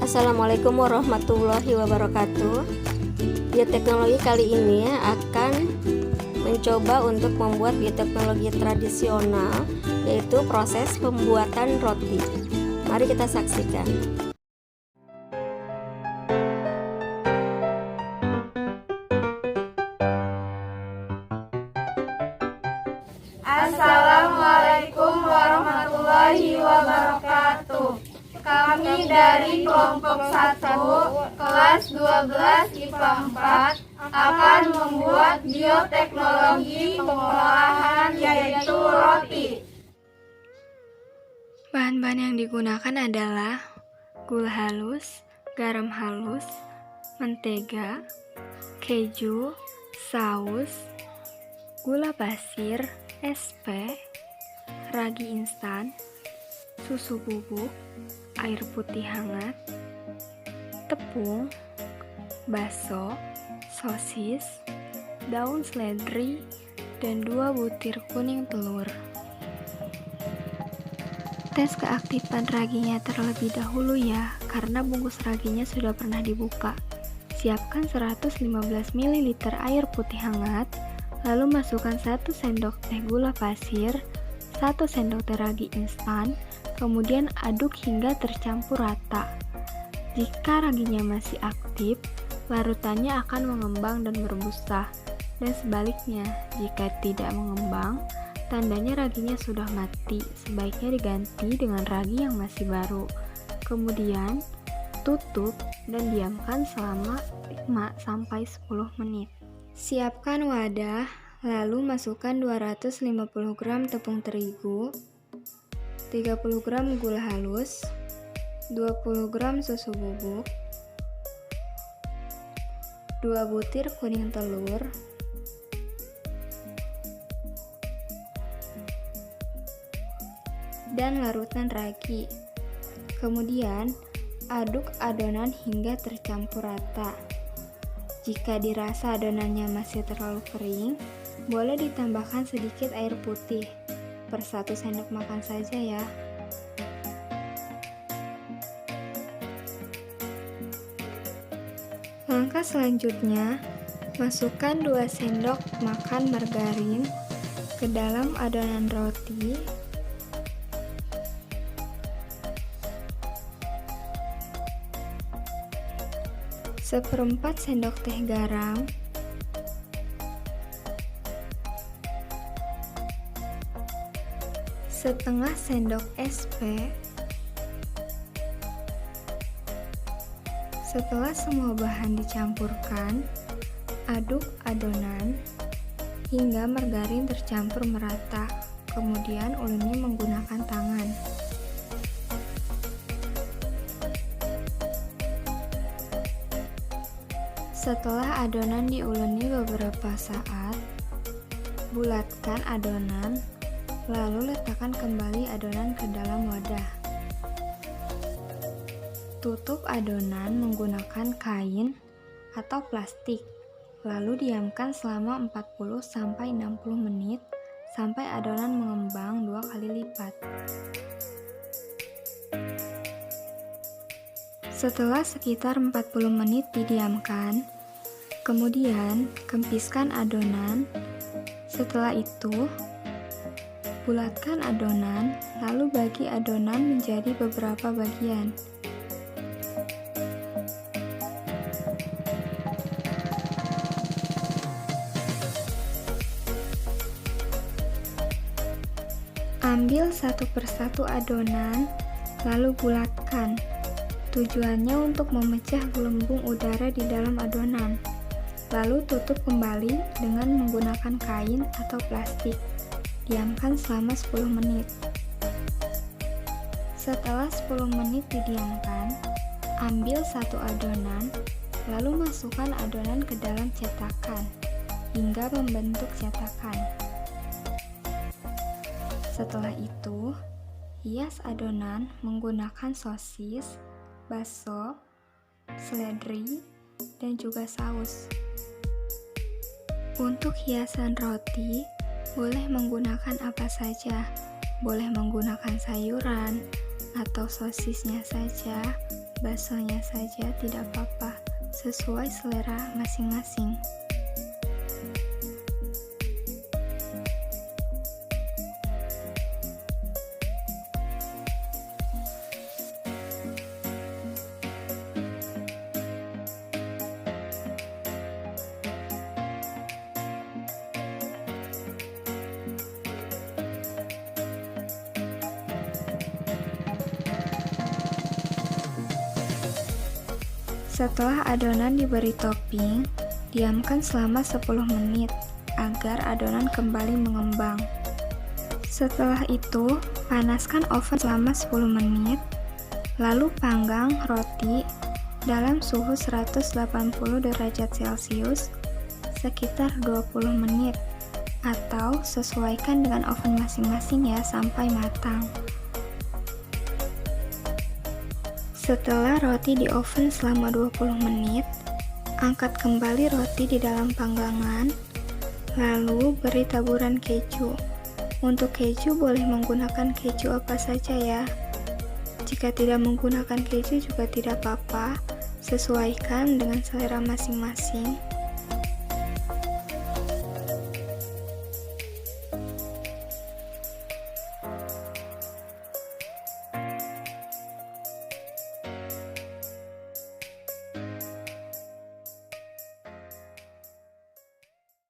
Assalamualaikum warahmatullahi wabarakatuh. Bioteknologi kali ini akan mencoba untuk membuat bioteknologi tradisional, yaitu proses pembuatan roti. Mari kita saksikan. Assalamualaikum warahmatullahi wabarakatuh. Kami dari kelompok 1 kelas 12 IPA 4 akan membuat bioteknologi pengolahan yaitu roti. Bahan-bahan yang digunakan adalah gula halus, garam halus, mentega, keju, saus, gula pasir, SP, ragi instan, susu bubuk, air putih hangat, tepung, bakso, sosis, daun seledri, dan 2 butir kuning telur. Tes keaktifan raginya terlebih dahulu ya, karena bungkus raginya sudah pernah dibuka. Siapkan 115 ml air putih hangat, lalu masukkan 1 sendok teh gula pasir, 1 sendok teh ragi instan, kemudian aduk hingga tercampur rata. Jika raginya masih aktif, larutannya akan mengembang dan berbusa. Dan sebaliknya, jika tidak mengembang, tandanya raginya sudah mati. Sebaiknya diganti dengan ragi yang masih baru. Kemudian, tutup dan diamkan selama 5-10 menit. Siapkan wadah, lalu masukkan 250 gram tepung terigu, 30 gram gula halus, 20 gram susu bubuk, 2 butir kuning telur, dan larutan ragi. Kemudian, aduk adonan hingga tercampur rata. Jika dirasa adonannya masih terlalu kering, boleh ditambahkan sedikit air putih, per 1 sendok makan saja ya. Langkah selanjutnya, masukkan 2 sendok makan margarin ke dalam adonan roti. Seperempat sendok teh garam, setengah sendok SP. Setelah semua bahan dicampurkan, aduk adonan hingga margarin tercampur merata. Kemudian uleni menggunakan tangan. Setelah adonan diuleni beberapa saat, bulatkan adonan, lalu letakkan kembali adonan ke dalam wadah. Tutup adonan menggunakan kain atau plastik, lalu diamkan selama 40-60 menit sampai adonan mengembang 2 kali lipat. Setelah sekitar 40 menit didiamkan, kemudian kempiskan adonan. Setelah itu, bulatkan adonan, lalu bagi adonan menjadi beberapa bagian. Ambil satu persatu adonan, lalu bulatkan. Tujuannya untuk memecah gelembung udara di dalam adonan. Lalu tutup kembali dengan menggunakan kain atau plastik. Diamkan selama 10 menit. Setelah 10 menit didiamkan, ambil satu adonan, lalu masukkan adonan ke dalam cetakan hingga membentuk cetakan. Setelah itu, hias adonan menggunakan sosis, bakso, seledri, dan juga saus. Untuk hiasan roti, boleh menggunakan apa saja. Boleh menggunakan sayuran atau sosisnya saja, baksonya saja tidak apa-apa, sesuai selera masing-masing. Setelah adonan diberi topping, diamkan selama 10 menit agar adonan kembali mengembang. Setelah itu, panaskan oven selama 10 menit, lalu panggang roti dalam suhu 180 derajat Celcius sekitar 20 menit, atau sesuaikan dengan oven masing-masing ya sampai matang. Setelah roti di oven selama 20 menit, angkat kembali roti di dalam panggangan, lalu beri taburan keju. Untuk keju boleh menggunakan keju apa saja ya. Jika tidak menggunakan keju juga tidak apa-apa, sesuaikan dengan selera masing-masing.